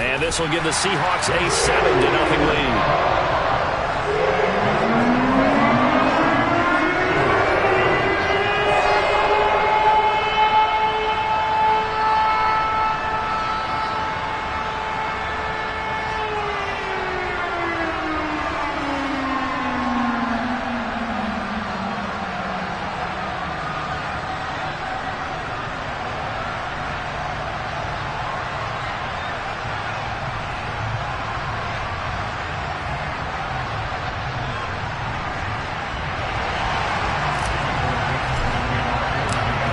And this will give the Seahawks a 7-0 lead.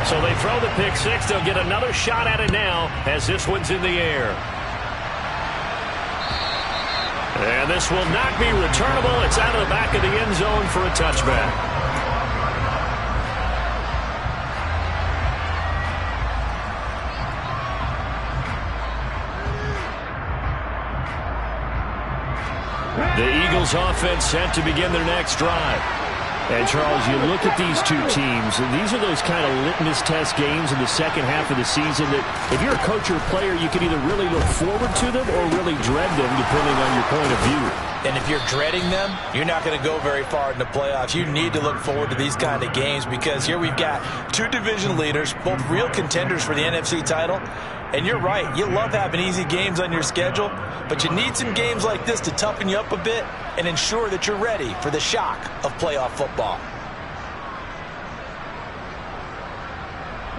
So they throw the pick six. They'll get another shot at it now as this one's in the air. And this will not be returnable. It's out of the back of the end zone for a touchback. The Eagles offense set to begin their next drive. And, Charles, you look at these two teams, and these are those kind of litmus test games in the second half of the season that if you're a coach or a player, you can either really look forward to them or really dread them, depending on your point of view. And if you're dreading them, you're not going to go very far in the playoffs. You need to look forward to these kind of games because here we've got two division leaders, both real contenders for the NFC title. And you're right, you love having easy games on your schedule, but you need some games like this to toughen you up a bit and ensure that you're ready for the shock of playoff football.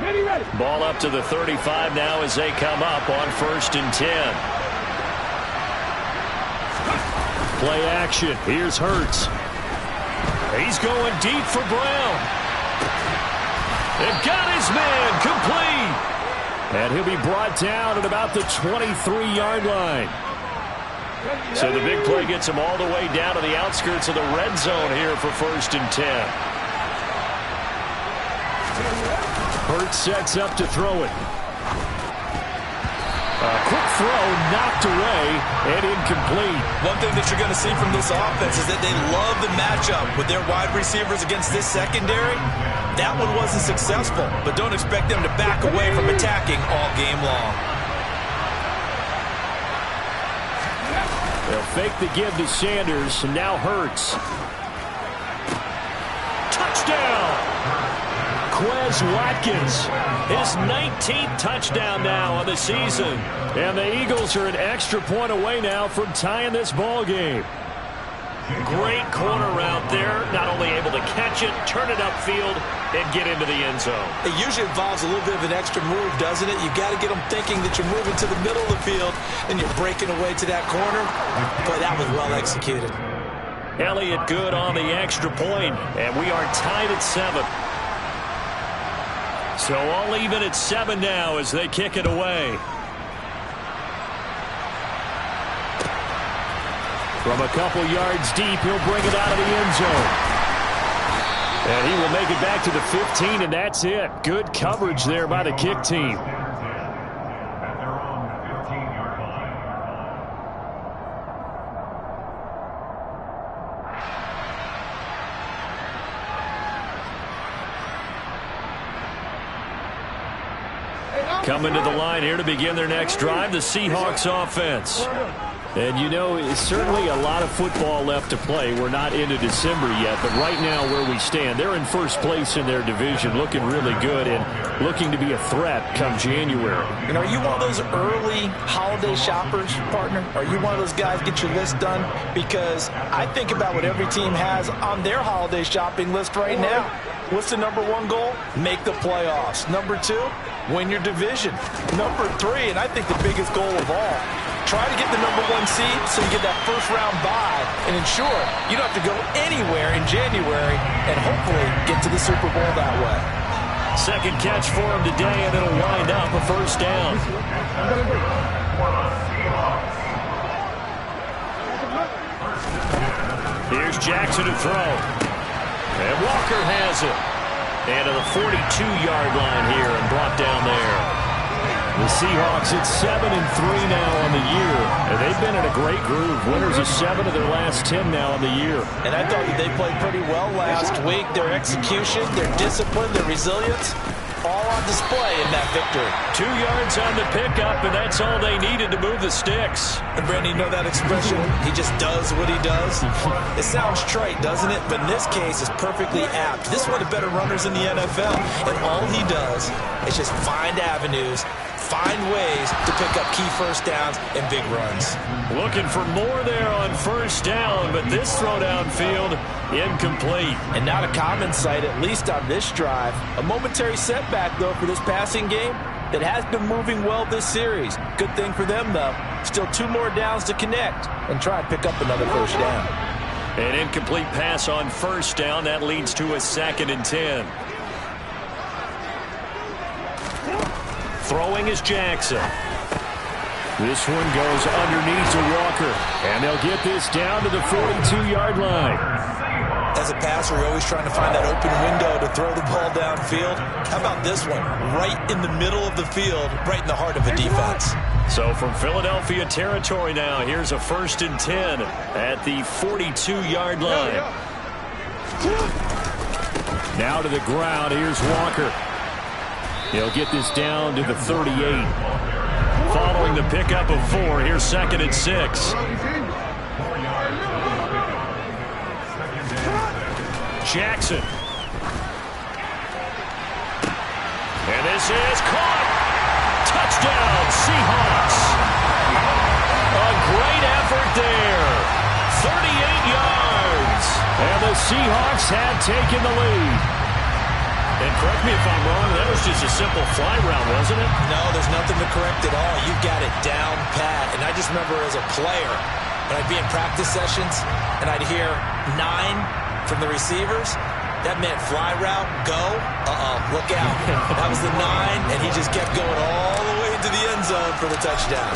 Ready. Ball up to the 35 now as they come up on 1st and 10. Play action. Here's Hurts. He's going deep for Brown. They've got his man complete. And he'll be brought down at about the 23-yard line. So the big play gets him all the way down to the outskirts of the red zone here for 1st and 10. Hurts sets up to throw it. A quick throw knocked away and incomplete. One thing that you're going to see from this offense is that they love the matchup with their wide receivers against this secondary. That one wasn't successful, but don't expect them to back away from attacking all game long. They'll fake the give to Sanders, and now Hurts. Touchdown! Quez Watkins, his 19th touchdown now on the season. And the Eagles are an extra point away now from tying this ball game. Great corner route there. Not only able to catch it, turn it upfield, and get into the end zone. It usually involves a little bit of an extra move, doesn't it? You've got to get them thinking that you're moving to the middle of the field, and you're breaking away to that corner. Boy, that was well executed. Elliott good on the extra point, and we are tied at 7. So all even at 7 now as they kick it away. From a couple yards deep, he'll bring it out of the end zone. And he will make it back to the 15, and that's it. Good coverage there by the kick team. Coming to the line here to begin their next drive, the Seahawks offense. And, you know, it's certainly a lot of football left to play. We're not into December yet, but right now where we stand, they're in first place in their division, looking really good and looking to be a threat come January. And are you one of those early holiday shoppers, partner? Are you one of those guys get your list done? Because I think about what every team has on their holiday shopping list right now. What's the number one goal? Make the playoffs. Number 2, win your division. Number 3, and I think the biggest goal of all, try to get the number 1 seed so you get that first-round bye and ensure you don't have to go anywhere in January and hopefully get to the Super Bowl that way. Second catch for him today, and it'll wind up a first down. Here's Jackson to throw. And Walker has it. And to the 42-yard line here and brought down there. The Seahawks at 7-3 now on the year. And they've been in a great groove. Winners of 7 of their last 10 now on the year. And I thought that they played pretty well last week. Their execution, their discipline, their resilience, all on display in that victory. 2 yards on the pickup, and that's all they needed to move the sticks. And Brandon, you know that expression, he just does what he does? It sounds trite, doesn't it? But in this case, it's perfectly apt. This is one of the better runners in the NFL, and all he does is just find avenues, find ways to pick up key first downs and big runs. Looking for more there on first down, but this throw downfield, incomplete. And not a common sight, at least on this drive. A momentary setback, though, for this passing game that has been moving well this series. Good thing for them, though. Still 2 more downs to connect and try and pick up another first down. An incomplete pass on first down. That leads to a 2nd and 10. Throwing is Jackson. This one goes underneath to Walker, and they'll get this down to the 42-yard line. As a passer, you're always trying to find that open window to throw the ball downfield. How about this one? Right in the middle of the field, right in the heart of a defense. So from Philadelphia territory now, here's a 1st and 10 at the 42-yard line. Now to the ground, here's Walker. He'll get this down to the 38. Following the pickup of 4, here's 2nd and 6. Jackson. And this is caught. Touchdown, Seahawks. A great effort there. 38 yards. And the Seahawks have taken the lead. And correct me if I'm wrong, that was just a simple fly route, wasn't it? No, there's nothing to correct at all. You got it down pat. And I just remember as a player, when I'd be in practice sessions, and I'd hear 9 from the receivers, that meant fly route, go, look out. That was the 9, and he just kept going all the way into the end zone for the touchdown.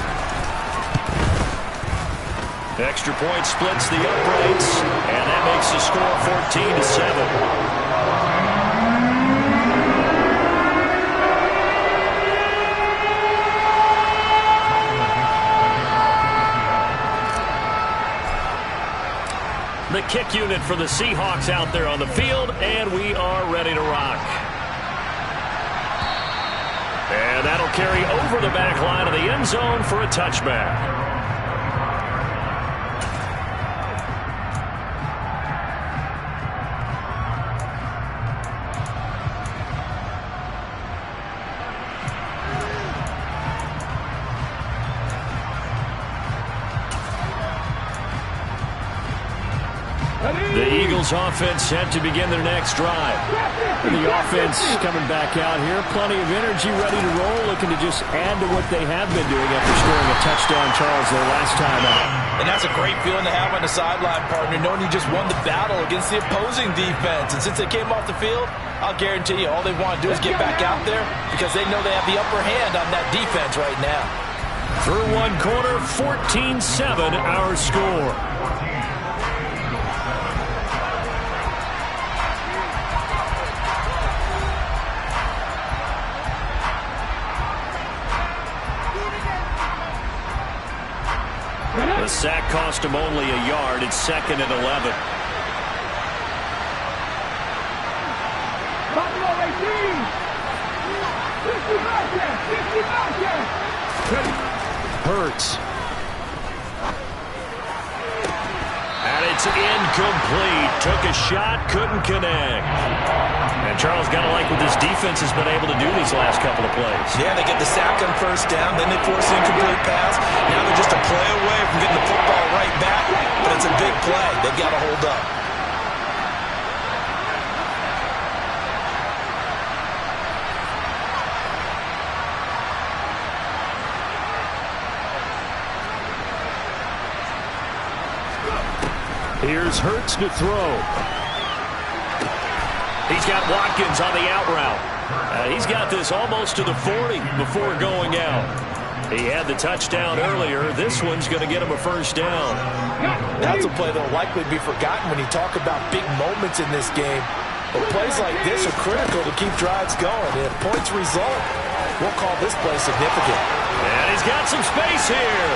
Extra point splits the uprights, and that makes the score 14-7. The kick unit for the Seahawks out there on the field, and we are ready to rock. And that'll carry over the back line of the end zone for a touchback. The Eagles offense set to begin their next drive. And the offense coming back out here. Plenty of energy, ready to roll, looking to just add to what they have been doing after scoring a touchdown, Charles, their last time out. And that's a great feeling to have on the sideline, partner, knowing you just won the battle against the opposing defense. And since they came off the field, I'll guarantee you all they want to do is get back out there because they know they have the upper hand on that defense right now. Through one quarter, 14-7 our score. The sack cost him only a yard. It's 2nd and 11. Hurts. And it's incomplete. Took a shot, couldn't connect. And Charles, got to like what this defense has been able to do these last couple of plays. Yeah, they get the sack on first down, then they force an incomplete pass. Now they're just a play away from getting the football right back, but it's a big play. They've got to hold up. Here's Hurts to throw. He's got Watkins on the out route. He's got this almost to the 40 before going out. He had the touchdown earlier. This one's going to get him a first down. That's a play that will likely be forgotten when you talk about big moments in this game. But plays like this are critical to keep drives going. And if points result, we'll call this play significant. And he's got some space here.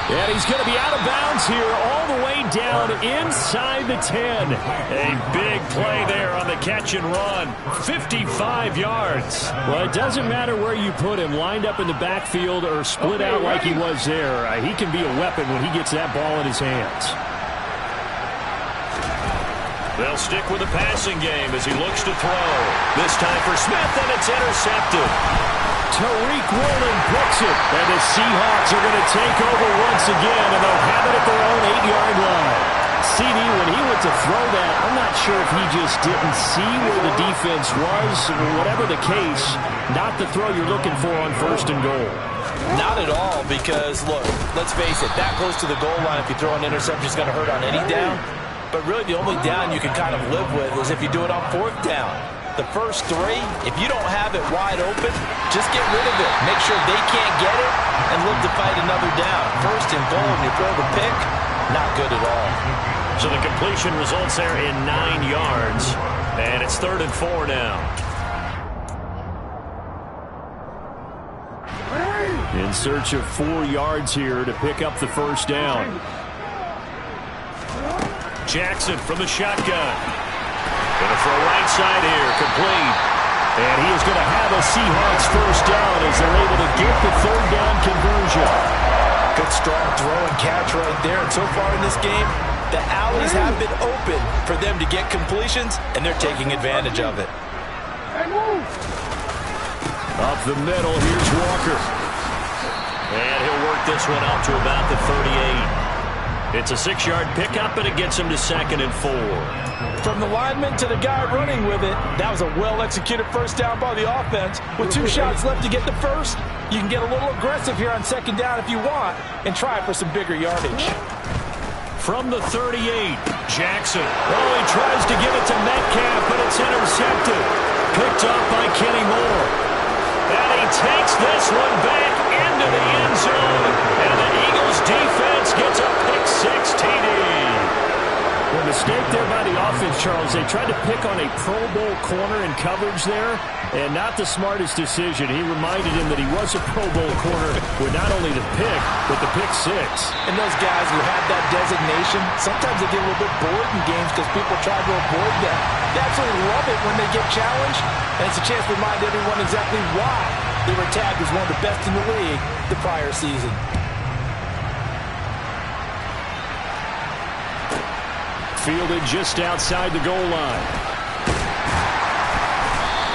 And he's going to be out of bounds here all the way down inside the 10. A big play there on the catch and run. 55 yards. Well, it doesn't matter where you put him, lined up in the backfield or split out like he was there. He can be a weapon when he gets that ball in his hands. They'll stick with the passing game as he looks to throw. This time for Smith, and it's intercepted. Tariq Woolen picks it, and the Seahawks are going to take over once again, and they'll have it at their own 8-yard line. CD, when he went to throw that, I'm not sure if he just didn't see where the defense was. Whatever the case, not the throw you're looking for on 1st and goal. Not at all, because, look, let's face it, that close to the goal line, if you throw an interception, it's going to hurt on any down. But really, the only down you can kind of live with is if you do it on 4th down. The first 3, if you don't have it wide open, just get rid of it. Make sure they can't get it and live to fight another down. 1st and goal, and you throw the pick, not good at all. So the completion results there in 9 yards, and it's 3rd and 4 now. In search of 4 yards here to pick up the 1st down. Jackson from the shotgun. Going to throw right side here, complete. And he is going to have a Seahawks 1st down as they're able to get the 3rd down conversion. Good strong throw and catch right there. And so far in this game, the alleys have been open for them to get completions, and they're taking advantage of it. Up the middle, here's Walker. And he'll work this one out to about the 38. It's a 6-yard pickup, and it gets him to 2nd and 4. From the lineman to the guy running with it, that was a well-executed 1st down by the offense. With 2 shots left to get the 1st, you can get a little aggressive here on 2nd down if you want and try for some bigger yardage. From the 38, Jackson. Oh, he tries to give it to Metcalf, but it's intercepted. Picked up by Kenny Moore. And he takes this one back into the end zone. And the Eagles defense gets a pick-6 TD. A mistake there by the offense, Charles. They tried to pick on a Pro Bowl corner in coverage there, and not the smartest decision. He reminded him that he was a Pro Bowl corner with not only the pick, but the pick-6. And those guys who have that designation, sometimes they get a little bit bored in games because people try to avoid them. They absolutely love it when they get challenged, and it's a chance to remind everyone exactly why they were tagged as one of the best in the league the prior season. Fielded just outside the goal line.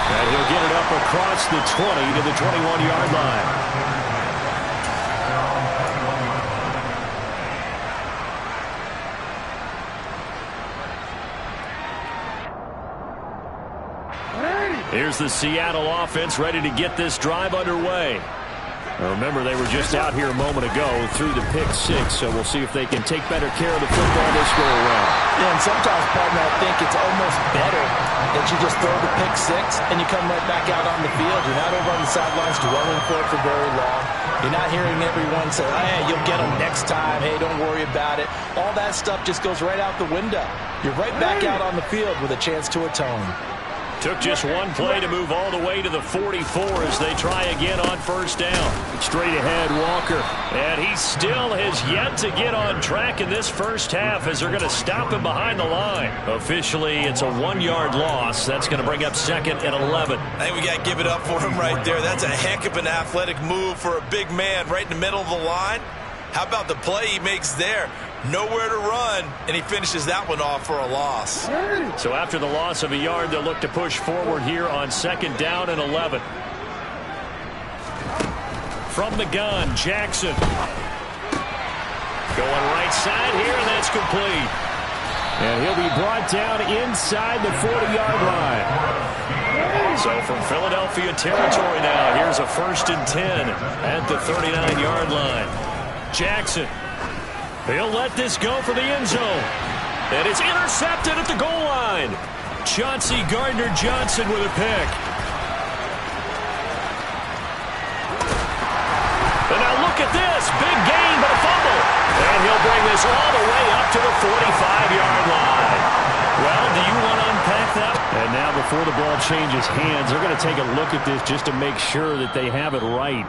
And he'll get it up across the 20 to the 21-yard line. Here's the Seattle offense ready to get this drive underway. Remember, they were just out here a moment ago through the pick-6, so we'll see if they can take better care of the football this go-around. Yeah, and sometimes, partner, I think it's almost better that you just throw the pick-6 and you come right back out on the field. You're not over on the sidelines dwelling for it for very long. You're not hearing everyone say, hey, you'll get them next time. Hey, don't worry about it. All that stuff just goes right out the window. You're right back out on the field with a chance to atone. Took just one play to move all the way to the 44 as they try again on 1st down. Straight ahead, Walker. And he still has yet to get on track in this first half as they're going to stop him behind the line. Officially, it's a 1-yard loss. That's going to bring up 2nd and 11. I think we got to give it up for him right there. That's a heck of an athletic move for a big man right in the middle of the line. How about the play he makes there? Nowhere to run, and he finishes that one off for a loss. So after the loss of a yard, they'll look to push forward here on 2nd down and 11. From the gun, Jackson. Going right side here, and that's complete. And he'll be brought down inside the 40-yard line. So from Philadelphia territory now, here's a 1st and 10 at the 39-yard line. Jackson. He'll let this go for the end zone. And it's intercepted at the goal line. Chauncey Gardner-Johnson with a pick. And now look at this. Big gain, but a fumble. And he'll bring this all the way up to the 45-yard line. Well, do you want to unpack that? And now before the ball changes hands, they're going to take a look at this just to make sure that they have it right.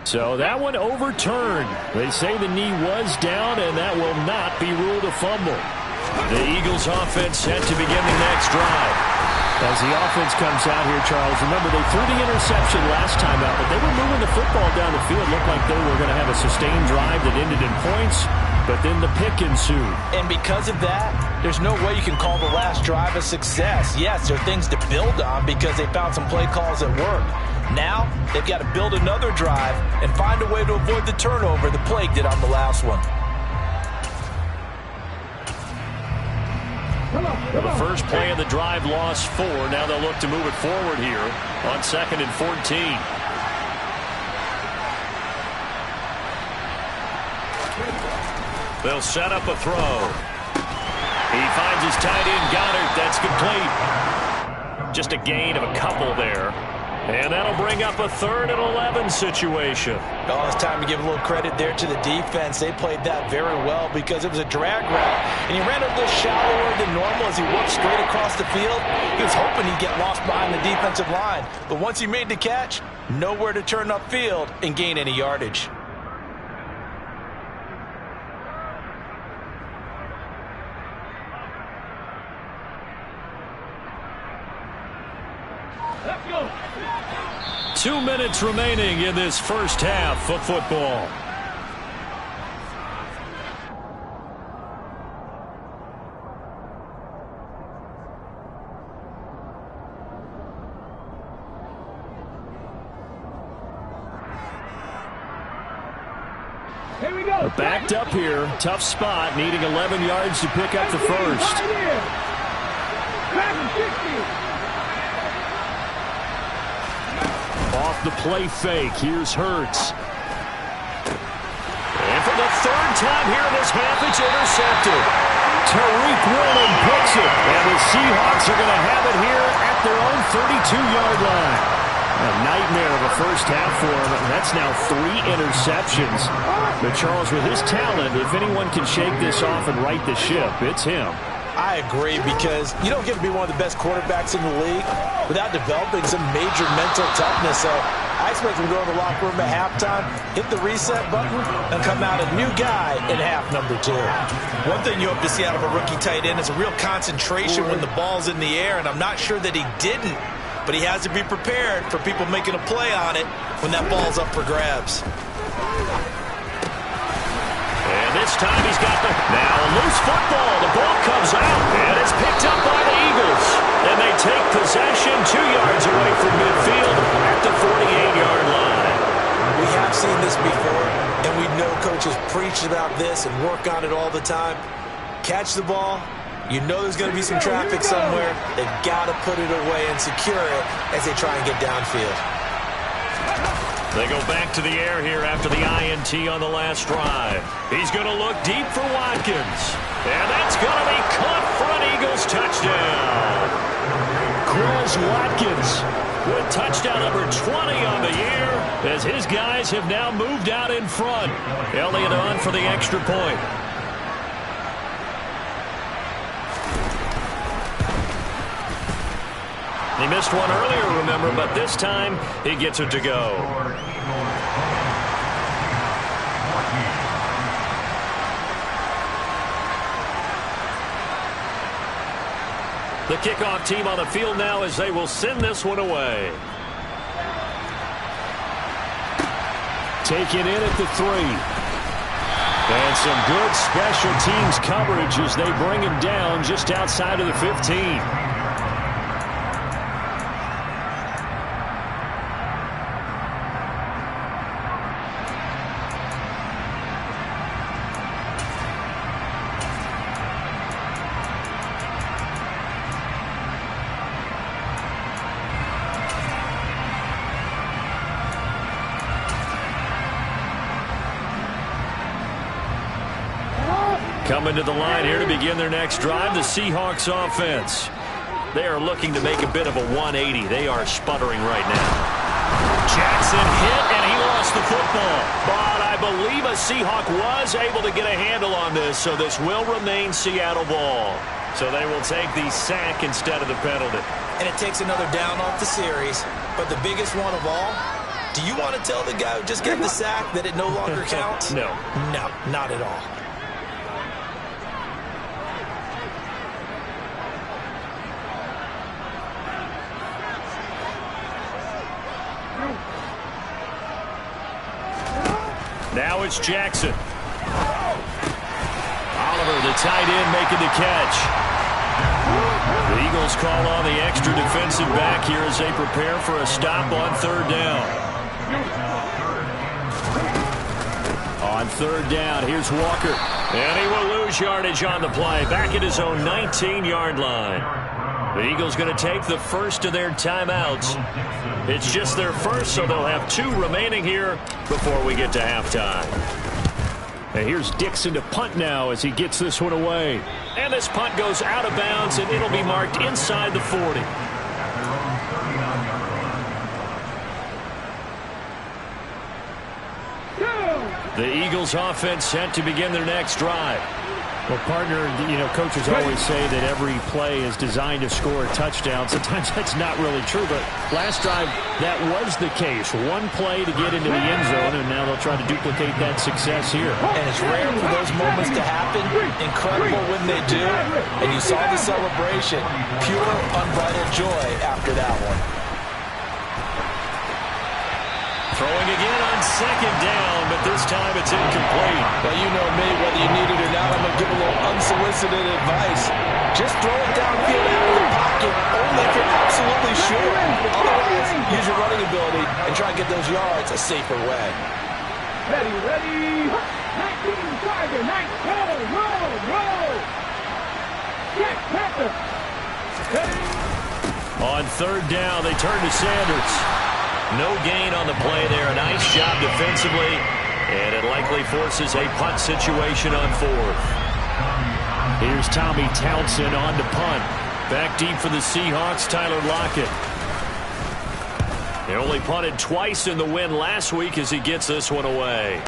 So that one overturned. They say the knee was down, and that will not be ruled a fumble. The Eagles offense set to begin the next drive. As the offense comes out here, Charles, remember they threw the interception last time out, but they were moving the football down the field. Looked like they were going to have a sustained drive that ended in points, but then the pick ensued. And because of that, there's no way you can call the last drive a success. Yes, there are things to build on because they found some play calls that work. Now, they've got to build another drive and find a way to avoid the turnover the plague did on the last one. Well, the first play of the drive lost 4. Now they'll look to move it forward here on 2nd and 14. They'll set up a throw. He finds his tight end, Goddard. That's complete. Just a gain of a couple there. And that'll bring up a 3rd and 11 situation. Oh, it's time to give a little credit there to the defense. They played that very well because it was a drag route. And he ran a little shallower than normal as he worked straight across the field. He was hoping he'd get lost behind the defensive line. But once he made the catch, nowhere to turn upfield and gain any yardage. Let's go. 2 minutes remaining in this first half of football. Here we go. Backed up here. Tough spot. Needing 11 yards to pick up the first. Off the play fake. Here's Hurts. And for the 3rd time here in this half, it's intercepted. Tariq Woolen picks it. And the Seahawks are going to have it here at their own 32-yard line. A nightmare of a first half for him. That's now 3 interceptions. But Charles, with his talent, if anyone can shake this off and right the ship, it's him. I agree because you don't get to be one of the best quarterbacks in the league without developing some major mental toughness. So I expect him to go to the locker room at halftime, hit the reset button, and come out a new guy in half number 2. One thing you hope to see out of a rookie tight end is a real concentration when the ball's in the air, and I'm not sure that he didn't, but he has to be prepared for people making a play on it when that ball's up for grabs. And this time he's got the... Now a loose football. The ball comes out, and it's picked up by the Eagles. And they take possession 2 yards away from midfield at the 48-yard line. We have seen this before, and we know coaches preach about this and work on it all the time. Catch the ball. You know there's going to be some traffic somewhere. They've got to put it away and secure it as they try and get downfield. They go back to the air here after the INT on the last drive. He's going to look deep for Watkins. And that's going to be caught for an Eagles touchdown. Quez Watkins with touchdown number 20 on the year as his guys have now moved out in front. Elliott on for the extra point. He missed one earlier, remember, but this time he gets it to go. The kickoff team on the field now as they will send this one away. Taken in at the 3. And some good special teams coverage as they bring him down just outside of the 15. Coming to the line here to begin their next drive, the Seahawks offense. They are looking to make a bit of a 180. They are sputtering right now. Jackson hit, and he lost the football. But I believe a Seahawk was able to get a handle on this, so this will remain Seattle ball. So they will take the sack instead of the penalty. And it takes another down off the series. But the biggest one of all, Do you want to tell the guy who just got the sack that it no longer counts? No. No, not at all. Now it's Jackson. Oliver, the tight end, making the catch. The Eagles call on the extra defensive back here as they prepare for a stop on third down. On third down, here's Walker. And he will lose yardage on the play, back at his own 19-yard line. The Eagles going to take the first of their timeouts. It's just their first, so they'll have 2 remaining here before we get to halftime. And here's Dixon to punt now as he gets this one away. And this punt goes out of bounds, and it'll be marked inside the 40. The Eagles offense set to begin their next drive. Well, partner, you know, coaches always say that every play is designed to score a touchdown. Sometimes that's not really true, but last drive, that was the case. One play to get into the end zone, and now they'll try to duplicate that success here. And it's rare for those moments to happen. Incredible when they do. And you saw the celebration. Pure, unbridled joy after that one. Throwing again on second down, but this time it's incomplete. Well, you know me, whether you need it or not, I'm going to give a little unsolicited advice. Just throw it downfield out of the pocket, only if you're absolutely sure. Otherwise, use your running ability and try and get those yards a safer way. Ready. 19 Tiger, 19, roll. Jack Panther. On third down, they turn to Sanders. No gain on the play there. A nice job defensively. And it likely forces a punt situation on fourth. Here's Tommy Townsend on to punt. Back deep for the Seahawks, Tyler Lockett. He only punted twice in the win last week as he gets this one away.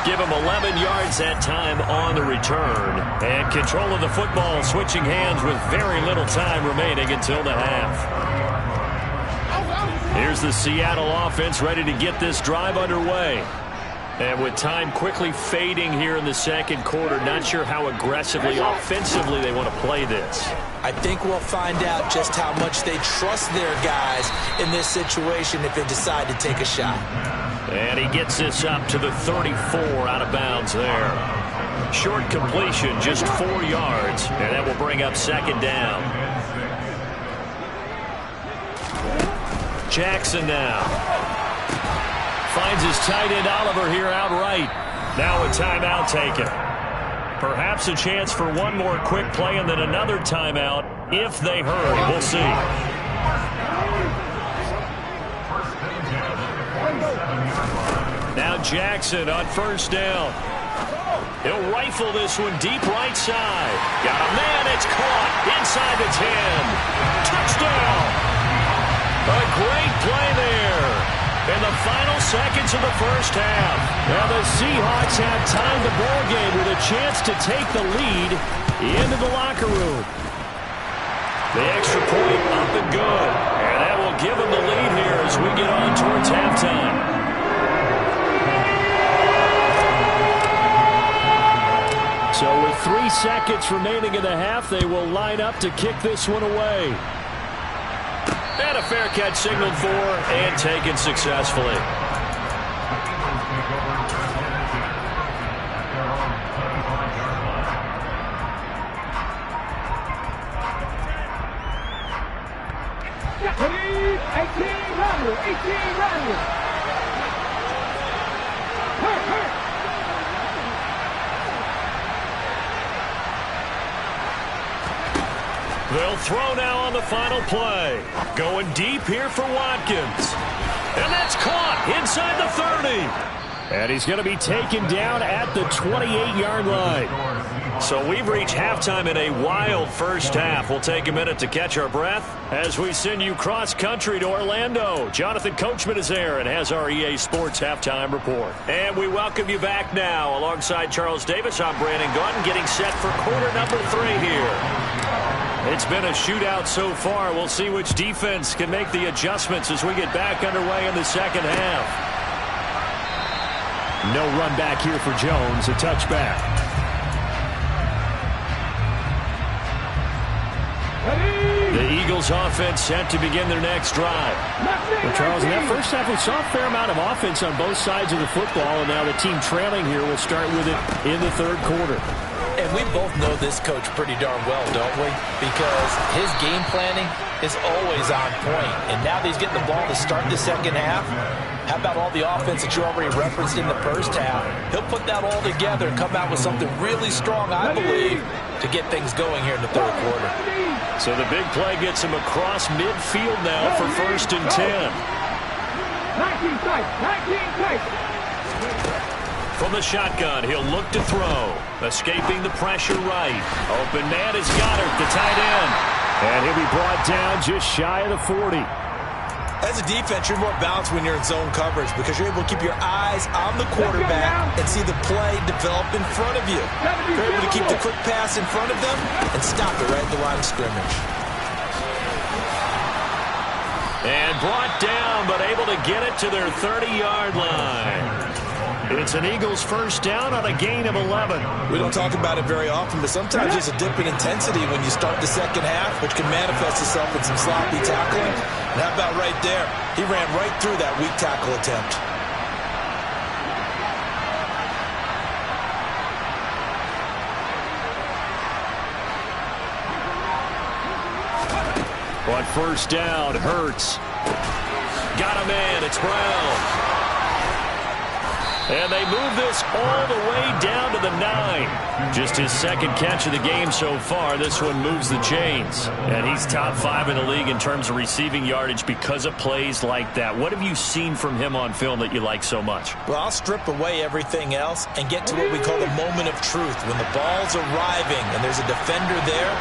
Give him 11 yards that time on the return. And control of the football switching hands with very little time remaining until the half. Here's the Seattle offense ready to get this drive underway. And with time quickly fading here in the second quarter, not sure how aggressively, offensively they want to play this. I think we'll find out just how much they trust their guys in this situation if they decide to take a shot. And he gets this up to the 34 out of bounds there. Short completion, just 4 yards, and that will bring up second down. Jackson now. Finds his tight end Oliver here outright. Now a timeout taken. Perhaps a chance for one more quick play and then another timeout if they hurry. We'll see. Now Jackson on first down. He'll rifle this one deep right side. Got a man, it's caught inside the 10. Touchdown! A great play there. In the final seconds of the first half. Now the Seahawks have tied the ball game with a chance to take the lead into the locker room. The extra point up and good. And that will give them the lead here as we get on towards halftime. So with 3 seconds remaining in the half, they will line up to kick this one away. And a fair catch signaled for and taken successfully. Please, 18 Randall. Hurt. They'll throw now on the final play. Going deep here for Watkins. And that's caught inside the 30. And he's going to be taken down at the 28-yard line. So we've reached halftime in a wild first half. We'll take a minute to catch our breath as we send you cross-country to Orlando. Jonathan Coachman is there and has our EA Sports halftime report. And we welcome you back now. Alongside Charles Davis, I'm Brandon Gaudin, getting set for quarter number 3 here. It's been a shootout so far. We'll see which defense can make the adjustments as we get back underway in the second half. No run back here for Jones. A touchback. The Eagles offense set to begin their next drive. Well, Charles, in that first half, we saw a fair amount of offense on both sides of the football, and now the team trailing here will start with it in the third quarter. And we both know this coach pretty darn well, don't we? Because his game planning is always on point. And now that he's getting the ball to start the second half, how about all the offense that you already referenced in the first half? He'll put that all together and come out with something really strong, I believe, to get things going here in the third quarter. So the big play gets him across midfield now for 1st and 10. 19 tight. From the shotgun, he'll look to throw. Escaping the pressure right. Open man is Goddard, the tight end. And he'll be brought down just shy of the 40. As a defense, you're more balanced when you're in zone coverage because you're able to keep your eyes on the quarterback and see the play develop in front of you. You're able to keep the quick pass in front of them and stop it right at the line of scrimmage. And brought down, but able to get it to their 30-yard line. It's an Eagles first down on a gain of 11. We don't talk about it very often, but sometimes there's a dip in intensity when you start the second half, which can manifest itself in some sloppy tackling. And how about right there? He ran right through that weak tackle attempt. On first down, Hurts. Got a man, it's Brown. And they move this all the way down to the 9. Just his second catch of the game so far. This one moves the chains. And he's top 5 in the league in terms of receiving yardage because of plays like that. What have you seen from him on film that you like so much? Well, I'll strip away everything else and get to what we call the moment of truth. When the ball's arriving and there's a defender there,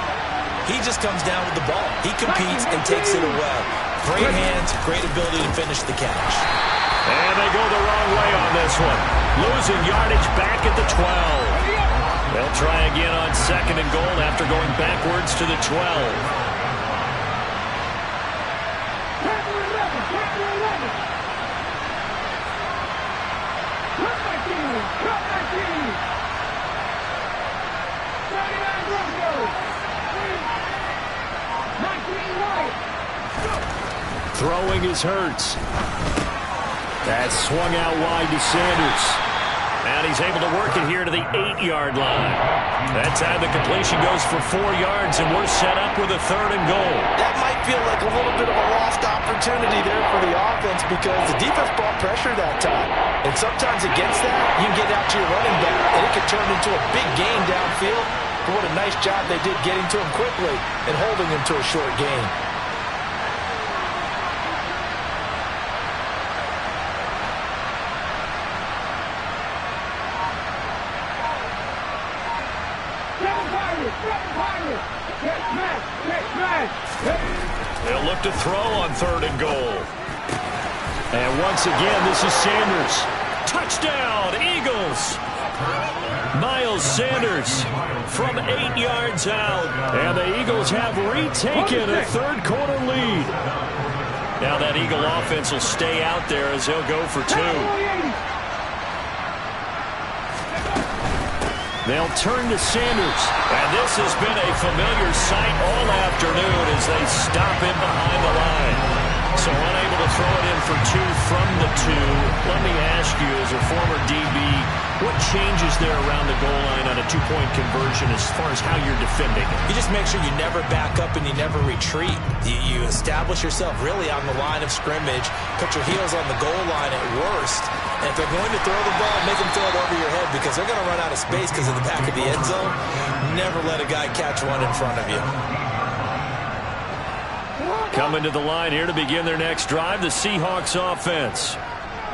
he just comes down with the ball. He competes and takes it away. Great hands, great ability to finish the catch. And they go the wrong way on this one. Losing yardage back at the 12. They'll try again on 2nd and goal after going backwards to the 12. Throwing is Hurts. That's swung out wide to Sanders. And he's able to work it here to the 8-yard line. That time the completion goes for 4 yards, and we're set up with a 3rd and goal. That might feel like a little bit of a lost opportunity there for the offense because the defense brought pressure that time. And sometimes against that, you can get out to your running back, and it could turn into a big gain downfield. But what a nice job they did getting to him quickly and holding him to a short gain. They'll look to throw on 3rd and goal. And once again, this is Sanders. Touchdown, Eagles! Miles Sanders from 8 yards out. And the Eagles have retaken a third quarter lead. Now that Eagle offense will stay out there as he'll go for 2. They'll turn to Sanders. And this has been a familiar sight all afternoon as they stop him behind the line. So unable to throw it in for 2 from the 2. Let me ask you, as a former DB, what changes there around the goal line on a 2-point conversion as far as how you're defending it? You just make sure you never back up and you never retreat. You establish yourself really on the line of scrimmage, put your heels on the goal line at worst, and if they're going to throw the ball, make them throw it over your head because they're going to run out of space because of the back of the end zone. Never let a guy catch one in front of you. Coming to the line here to begin their next drive, the Seahawks offense.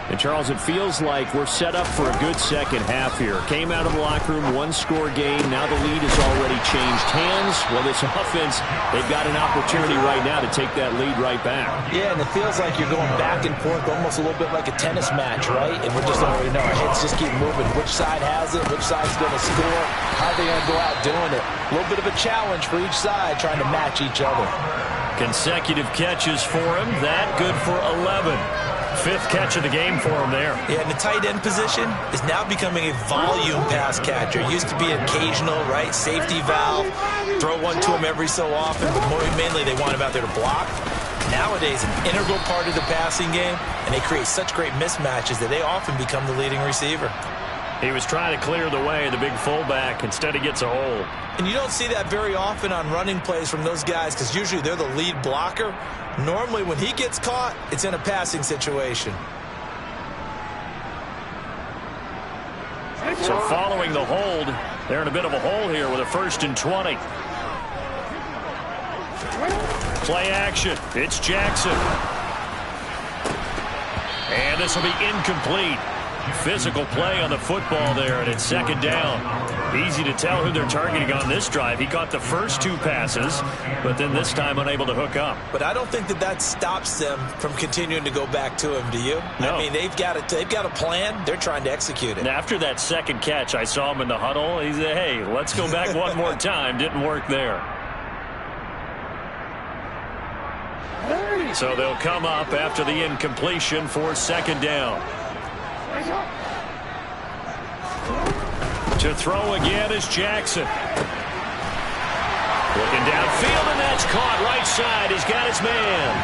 And, Charles, it feels like we're set up for a good second half here. Came out of the locker room, 1-score game. Now the lead is already changed hands. Well, this offense, they've got an opportunity right now to take that lead right back. Yeah, and it feels like you're going back and forth almost a little bit like a tennis match, right? And we're just already know our heads just keep moving. Which side has it? Which side's going to score? How are they going to go out doing it? A little bit of a challenge for each side trying to match each other. Consecutive catches for him. That good for 11. Fifth catch of the game for him there. Yeah, and the tight end position is now becoming a volume pass catcher. It used to be occasional, right? Safety valve. Throw one to him every so often, but more mainly they want him out there to block. Nowadays, an integral part of the passing game, and they create such great mismatches that they often become the leading receiver. He was trying to clear the way, the big fullback. Instead, he gets a hole. And you don't see that very often on running plays from those guys because usually they're the lead blocker. Normally, when he gets caught, it's in a passing situation. So following the hold, they're in a bit of a hole here with a 1st and 20. Play action. It's Jackson. And this will be incomplete. Physical play on the football there, and it's 2nd down. Easy to tell who they're targeting on this drive. He caught the first 2 passes, but then this time unable to hook up. But I don't think that stops them from continuing to go back to him, do you? No. I mean, they've got a plan. They're trying to execute it. And after that 2nd catch, I saw him in the huddle. He said, hey, let's go back one more time. Didn't work there. So they'll come up after the incompletion for 2nd down. To throw again is Jackson. Looking downfield, and that's caught right side. He's got his man.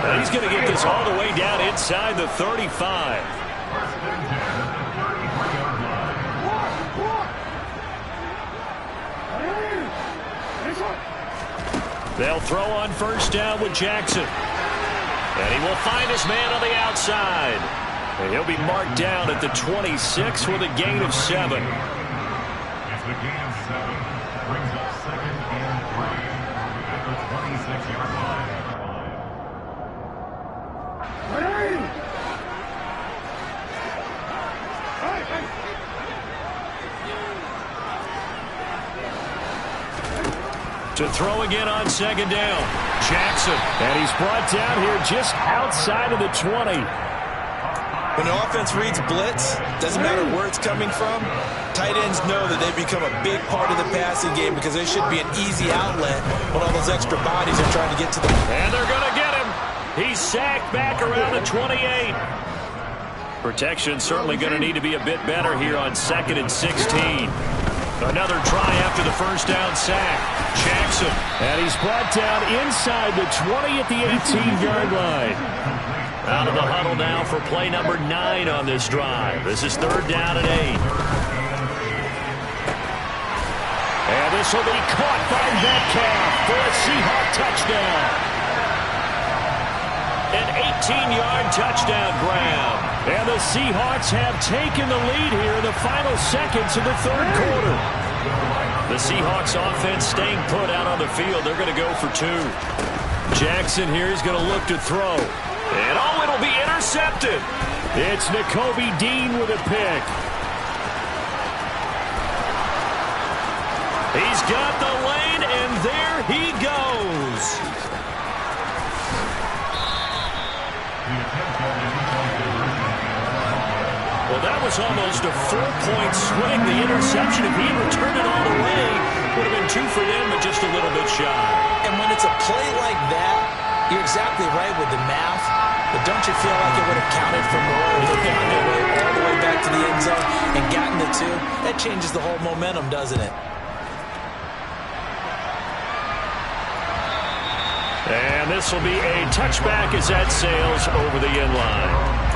And he's going to get this all the way down inside the 35. They'll throw on 1st down with Jackson. And he will find his man on the outside. And he'll be marked down at the 26 with a gain of 7. It's the gain of 7. Brings up 2nd and 3 at the 26-yard line. To throw again on 2nd down. Jackson. And he's brought down here just outside of the 20. When the offense reads blitz, doesn't matter where it's coming from, tight ends know that they become a big part of the passing game because there should be an easy outlet when all those extra bodies are trying to get to them. And they're going to get him. He's sacked back around the 28. Protection certainly going to need to be a bit better here on 2nd and 16. Another try after the 1st down sack. Jackson. And he's brought down inside the 20 at the 18-yard line. Out of the huddle now for play number 9 on this drive. This is 3rd down and 8. And this will be caught by Metcalf for a Seahawk touchdown. An 18-yard touchdown grab. And the Seahawks have taken the lead here in the final seconds of the 3rd quarter. The Seahawks offense staying put out on the field. They're going to go for 2. Jackson here is going to look to throw. And it'll be intercepted. It's Nakobe Dean with a pick. He's got the lane, and there he goes. Well, that was almost a 4-point swing. The interception, if he returned it all the way, would have been 2 for them, but just a little bit shy. And when it's a play like that, you're exactly right with the math, but don't you feel like it would have counted for more if they've gone their way all the way back to the end zone and gotten the 2? That changes the whole momentum, doesn't it? And this will be a touchback as that sails over the end line.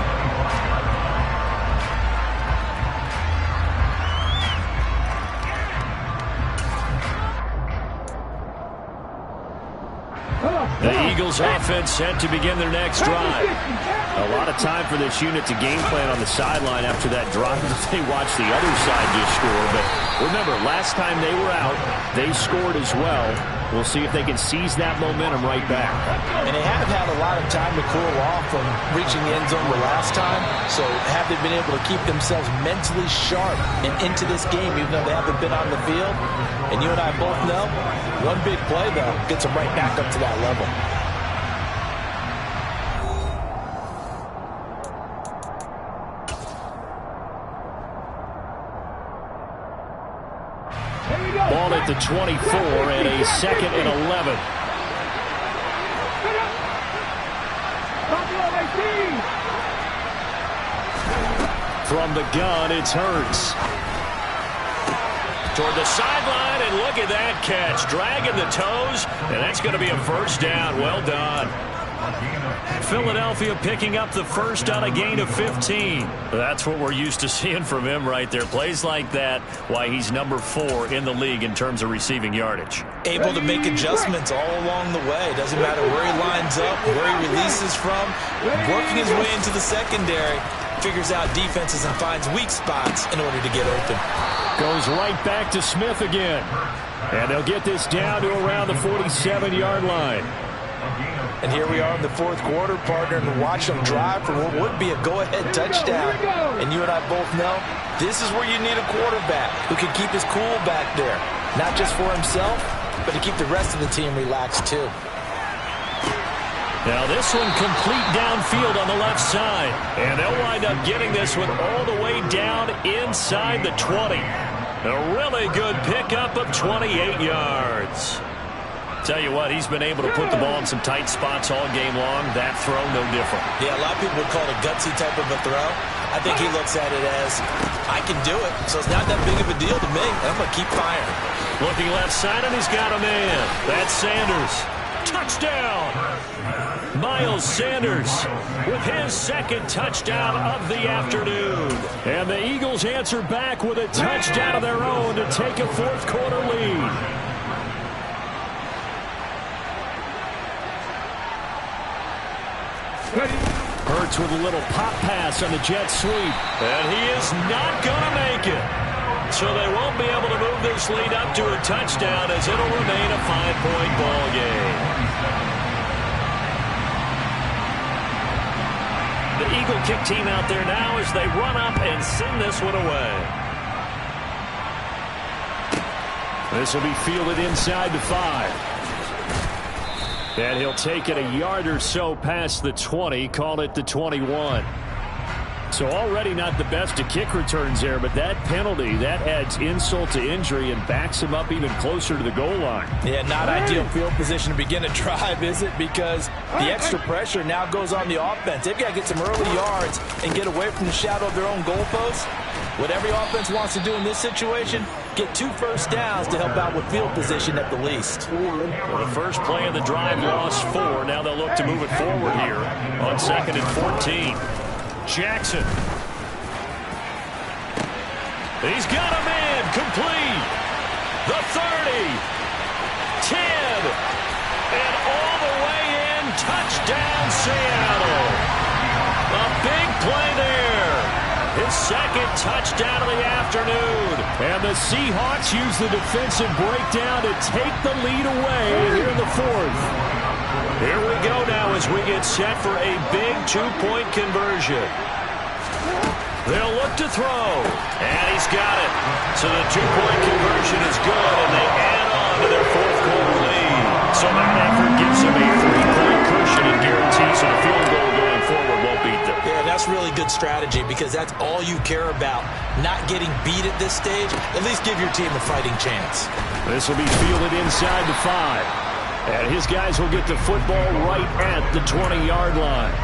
The Eagles offense set to begin their next drive. A lot of time for this unit to game plan on the sideline after that drive as they watch the other side just score. But remember, last time they were out, they scored as well. We'll see if they can seize that momentum right back. And they have had a lot of time to cool off from reaching the end zone the last time. So have they been able to keep themselves mentally sharp and into this game, even though they haven't been on the field? And you and I both know, one big play, though, gets them right back up to that level. Ball at the 24 and a 2nd and 11. From the gun, it's Hurts. Toward the sideline, and look at that catch. Dragging the toes, and that's going to be a first down. Well done. Philadelphia picking up the first on a gain of 15. That's what we're used to seeing from him right there. Plays like that, why he's number 4 in the league in terms of receiving yardage. Able to make adjustments all along the way. Doesn't matter where he lines up, where he releases from. Working his way into the secondary, figures out defenses and finds weak spots in order to get open. Goes right back to Smith again. And they'll get this down to around the 47-yard line. And here we are in the 4th quarter, partner, and watch them drive for what would be a go-ahead touchdown. And you and I both know this is where you need a quarterback who can keep his cool back there. Not just for himself, but to keep the rest of the team relaxed too. Now this one complete downfield on the left side. And they'll wind up getting this one all the way down inside the 20. A really good pickup of 28 yards. Tell you what, he's been able to put the ball in some tight spots all game long. That throw, no different. Yeah, a lot of people would call it a gutsy type of a throw. I think he looks at it as, I can do it, so it's not that big of a deal to me. I'm going to keep firing. Looking left side, and he's got a man. That's Sanders. Touchdown! Miles Sanders with his 2nd touchdown of the afternoon. And the Eagles answer back with a touchdown of their own to take a 4th quarter lead. Hurts with a little pop pass on the jet sweep. And he is not going to make it. So they won't be able to move this lead up to a touchdown as it'll remain a 5-point ball game. The Eagle kick team out there now as they run up and send this one away. This will be fielded inside the 5. And he'll take it a yard or so past the 20, call it the 21. So already not the best of kick returns there, but that penalty, that adds insult to injury and backs him up even closer to the goal line. Yeah, not ideal field position to begin a drive, is it? Because the extra pressure now goes on the offense. They've got to get some early yards and get away from the shadow of their own goalposts. What every offense wants to do in this situation, get 2 first downs to help out with field position at the least. Well, the first play of the drive lost 4. Now they'll look to move it forward here on 2nd and 14. Jackson. He's got a man complete. The 30. 10. And all the way in. Touchdown, Seattle. A big play there. His 2nd touchdown of the afternoon. And the Seahawks use the defensive breakdown to take the lead away here in the 4th. Here we go now as we get set for a big 2-point conversion. They'll look to throw. And he's got it. So the 2-point conversion is good, and they add on to their 4th quarter lead. So that effort gives them a 3-point cushion and guarantees that a field goal going forward won't beat them. Yeah, that's really good strategy because that's all you care about. Not getting beat at this stage. At least give your team a fighting chance. This will be fielded inside the 5. And his guys will get the football right at the 20-yard line.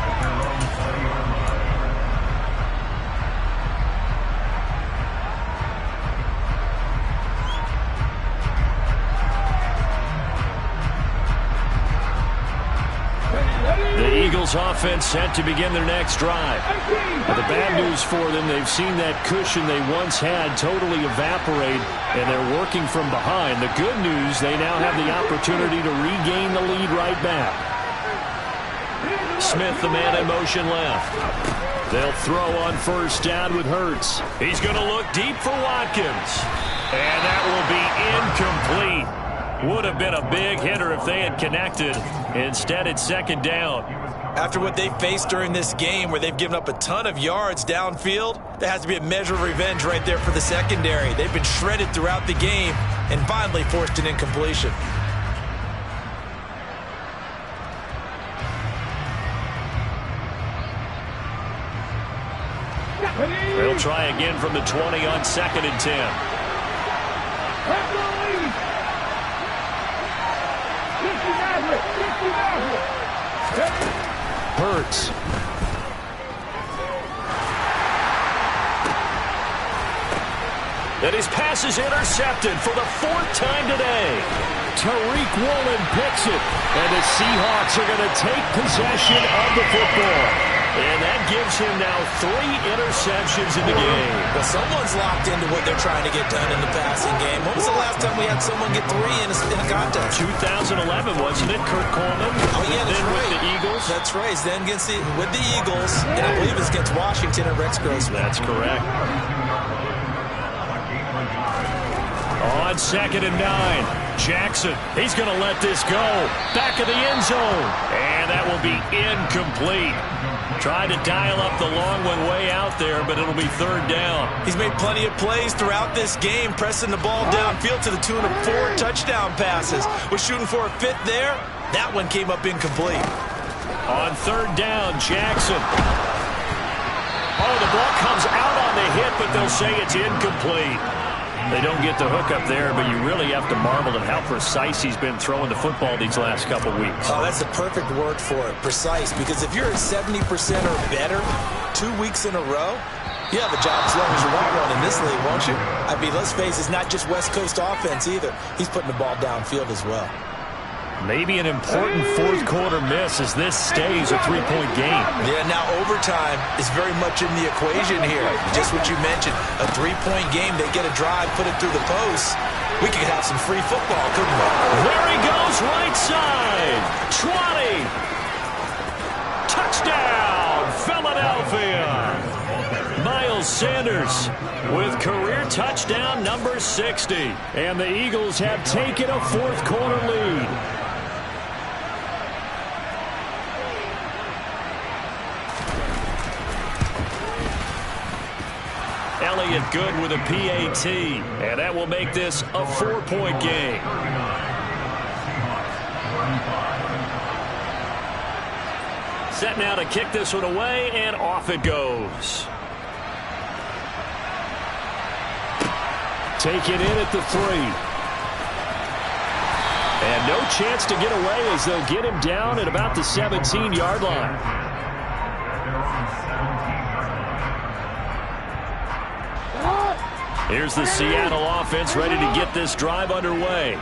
The Eagles offense set to begin their next drive. But the bad news for them, they've seen that cushion they once had totally evaporate, and they're working from behind. The good news, they now have the opportunity to regain the lead right back. Smith, the man in motion left. They'll throw on first down with Hurts. He's going to look deep for Watkins. And that will be incomplete. Would have been a big hitter if they had connected. Instead, it's second down. After what they faced during this game where they've given up a ton of yards downfield, there has to be a measure of revenge right there for the secondary. They've been shredded throughout the game and finally forced an incompletion. They'll try again from the 20 on 2nd and 10. Hurts. And his pass is intercepted for the 4th time today. Tariq Woolen picks it. And the Seahawks are going to take possession of the football. And that gives him now 3 interceptions in the game. Well, someone's locked into what they're trying to get done in the passing game. When was the last time we had someone get 3 in a contest? 2011, wasn't it? Kurt Coleman. Oh, yeah, that's right. With the Eagles. That's right. Then with the Eagles, and I believe it's against Washington and Rex Grossman. That's correct. On 2nd and 9, Jackson. He's going to let this go. Back of the end zone. And that will be incomplete. Tried to dial up the long one way out there, but it'll be 3rd down. He's made plenty of plays throughout this game, pressing the ball downfield to the tune of 4 touchdown passes. Was shooting for a 5th there. That one came up incomplete. On 3rd down, Jackson. Oh, the ball comes out on the hit, but they'll say it's incomplete. They don't get the hook up there, but you really have to marvel at how precise he's been throwing the football these last couple weeks. Oh, that's the perfect word for it, precise, because if you're at 70% or better 2 weeks in a row, you have a job as long as you want one in this league, won't you? I mean, let's face it, it's not just West Coast offense either. He's putting the ball downfield as well. Maybe an important 4th quarter miss as this stays a 3-point game. Yeah, now overtime is very much in the equation here. Just what you mentioned, a 3-point game. They get a drive, put it through the post. We could have some free football, couldn't we? There he goes, right side. 20. Touchdown, Philadelphia. Miles Sanders with career touchdown number 60. And the Eagles have taken a 4th quarter lead. Elliott good with a PAT, and that will make this a 4-point game. Set now to kick this one away, and off it goes. Taken in at the 3. And no chance to get away as they'll get him down at about the 17-yard line. Here's the Seattle offense ready to get this drive underway.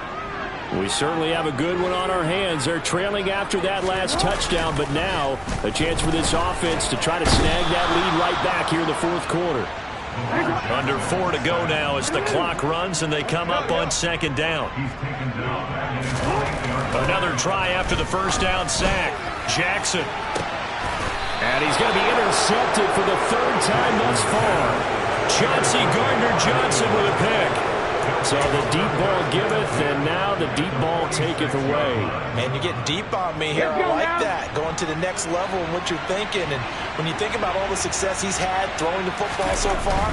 We certainly have a good one on our hands. They're trailing after that last touchdown, but now a chance for this offense to try to snag that lead right back here in the 4th quarter. Under 4 to go now as the clock runs and they come up on 2nd down. Another try after the first down sack. Jackson. And he's going to be intercepted for the 3rd time thus far. Chauncey Gardner-Johnson with a pick. So the deep ball giveth, and now the deep ball taketh away. Man, you're getting deep on me here. I like that. Going to the next level and what you're thinking. And when you think about all the success he's had throwing the football so far,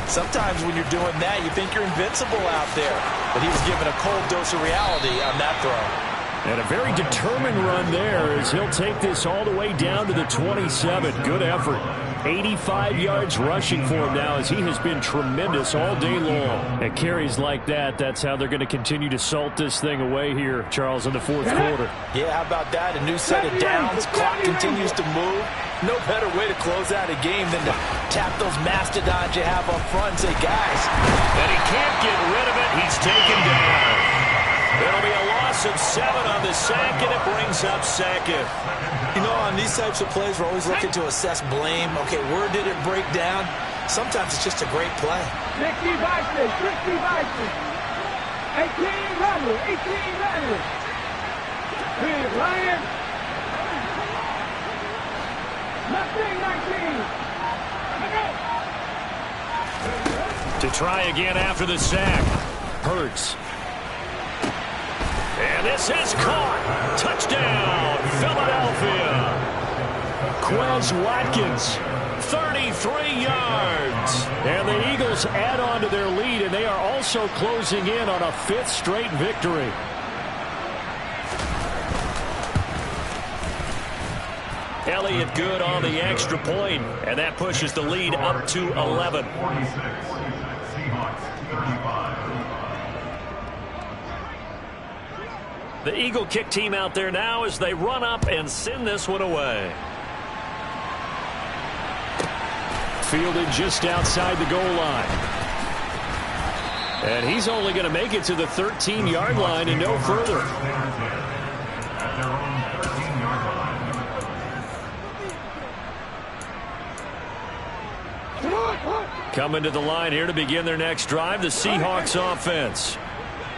sometimes when you're doing that, you think you're invincible out there. But he was given a cold dose of reality on that throw. And a very determined run there as he'll take this all the way down to the 27. Good effort. 85 yards rushing for him now as he has been tremendous all day long. And carries like that, that's how they're going to continue to salt this thing away here, Charles, in the 4th quarter. Yeah, how about that? A new set of downs. Clock continues to move. No better way to close out a game than to tap those mastodons you have up front and say, guys. And he can't get rid of it. He's taken down. It'll be a loss of 7 on the sack, and it brings up 2nd. You know, on these types of plays, we're always looking to assess blame. Okay, where did it break down? Sometimes it's just a great play. 60 boxes, 60 boxes. 18 runners, 18 runners. Big Lions. Mustang 19. To try again after the sack. Hurts. And this is caught. Touchdown, Philadelphia. Quez Watkins, 33 yards. And the Eagles add on to their lead, and they are also closing in on a 5th straight victory. Elliott good on the extra point, and that pushes the lead up to 11. 46. Seahawks 35. The Eagle kick team out there now as they run up and send this one away. Fielded just outside the goal line. And he's only going to make it to the 13-yard line and no further. At their own 13-yard line. Coming to the line here to begin their next drive, the Seahawks offense.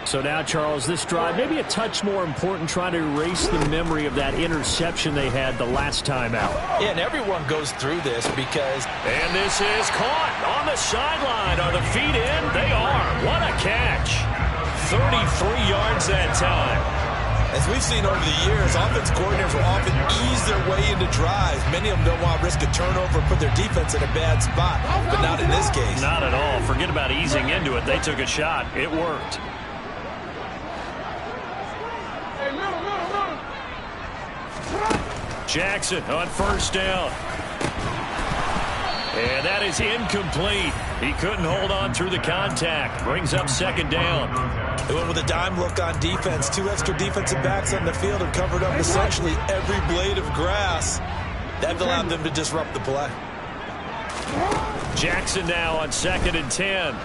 So now, Charles, this drive maybe a touch more important, trying to erase the memory of that interception they had the last time out. Yeah, and everyone goes through this because... And this is caught on the sideline. Are the feet in? They are. What a catch. 33 yards that time. As we've seen over the years, offense coordinators will often ease their way into drives. Many of them don't want to risk a turnover, put their defense in a bad spot, but not in this case. Not at all. Forget about easing into it. They took a shot. It worked. Jackson on first down. And that is incomplete. He couldn't hold on through the contact. Brings up second down. They went with a dime look on defense. 2 extra defensive backs on the field and covered up essentially every blade of grass. That allowed them to disrupt the play. Jackson now on 2nd and 10.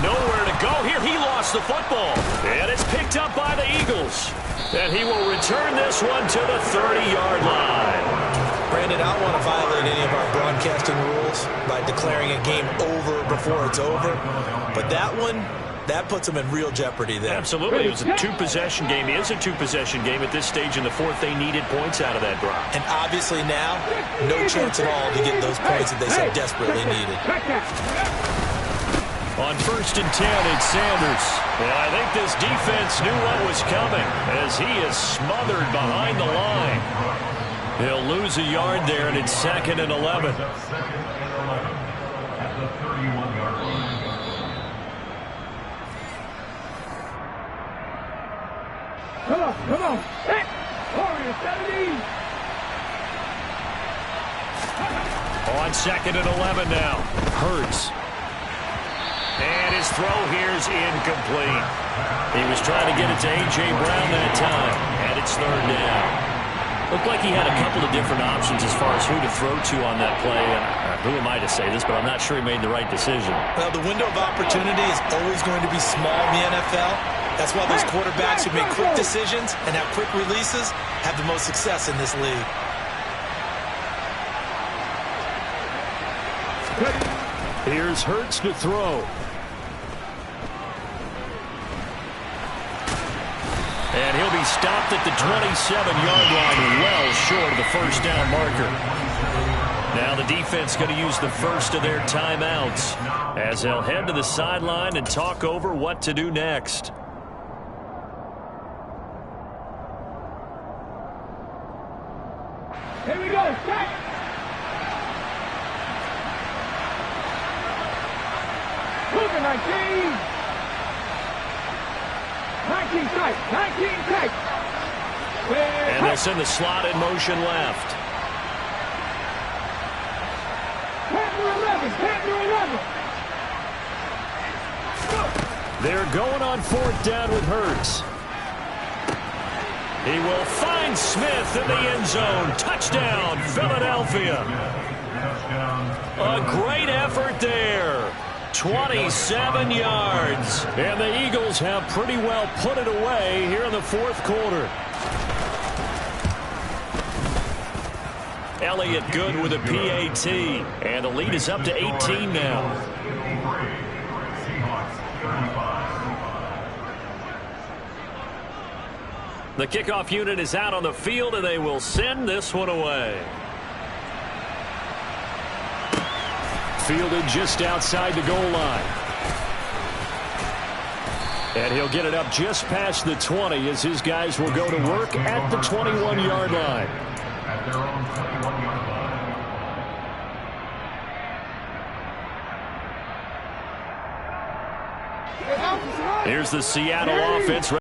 Nowhere to go here. He lost the football. And it's picked up by the Eagles. And he will return this one to the 30-yard line. Brandon, I don't want to violate any of our broadcasting rules by declaring a game over before it's over. But that one, that puts them in real jeopardy there. Absolutely. It was a 2-possession game. It is a 2-possession game at this stage in the 4th. They needed points out of that drive. And obviously now, no chance at all to get those points that they so desperately needed. On 1st and 10, it's Sanders. And I think this defense knew what was coming as he is smothered behind the line. He'll lose a yard there, and it's 2nd and 11. Second and 11 at the 31-yard line. Come on. Set. Warriors, 70. On 2nd and 11 now. Hurts. And his throw here is incomplete. He was trying to get it to A.J. Brown that time, and it's 3rd down. Looked like he had a couple of different options as far as who to throw to on that play. Who am I to say this, but I'm not sure he made the right decision. Well, the window of opportunity is always going to be small in the NFL. That's why those quarterbacks who make quick decisions and have quick releases have the most success in this league. Here's Hurts to throw. And he'll be stopped at the 27-yard line, well short of the first down marker. Now the defense going to use the first of their timeouts as they'll head to the sideline and talk over what to do next. Here we go. Set. Moving 19. 19 tight. 19 tight. And they'll send the slot in motion left. Panther 11. Panther 11. They're going on 4th down with Hurts. He will find Smith in the end zone. Touchdown, Philadelphia. A great effort there. 27 yards. And the Eagles have pretty well put it away here in the 4th quarter. Elliott good with a PAT. And the lead is up to 18 now. The kickoff unit is out on the field, and they will send this one away. fielded just outside the goal line. And he'll get it up just past the 20 as his guys will go to work at the 21-yard line. At their own 21-yard line. Here's the Seattle offense.